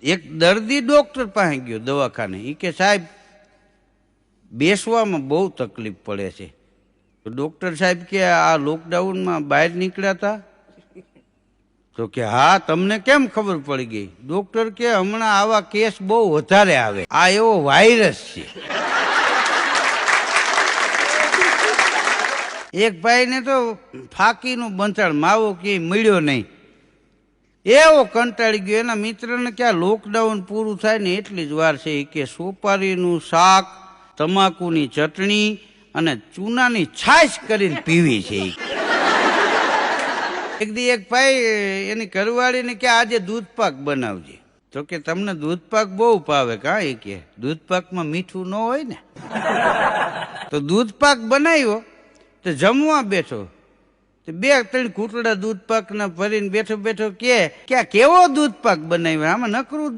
એક દર્દી ડોક્ટર પાસે ગયો દવાખાને. એ કે સાહેબ બેસવામાં બહુ તકલીફ પડે છે. તો ડોક્ટર સાહેબ કે આ લોકડાઉનમાં બહાર નીકળ્યા હતા? તો કે હા, તમને કેમ ખબર પડી ગઈ? ડોક્ટર કે હમણાં આવા કેસ બહુ વધારે આવે, આ એવો વાયરસ છે. એક ભાઈને તો ફાકીનું બંધાણ માવો કે મળ્યો નહીં, એવો કંટાળી ગયો. એના મિત્રને કે આ લોકડાઉન પૂરું થાય ને એટલી જ વાર છે. એ કે સોપારીનું શાક, તમાકુની ચટણી અને ચૂનાની છાશ કરીને પીવી છે. એક દી એક ભાઈ એની ઘરવાળીને કે આજે દૂધપાક બનાવજે. તો કે તમને દૂધપાક બહુ ભાવે કા? એ કે દૂધપાકમાં મીઠું ન હોય ને. તો દૂધપાક બનાવ્યો તો જમવા બેઠો, બે ત્રણ ઘૂંટડા દૂધપાકના ભરીને બેઠો બેઠો કે આ કેવો દૂધપાક બનાવ્યો, આમાં નકરું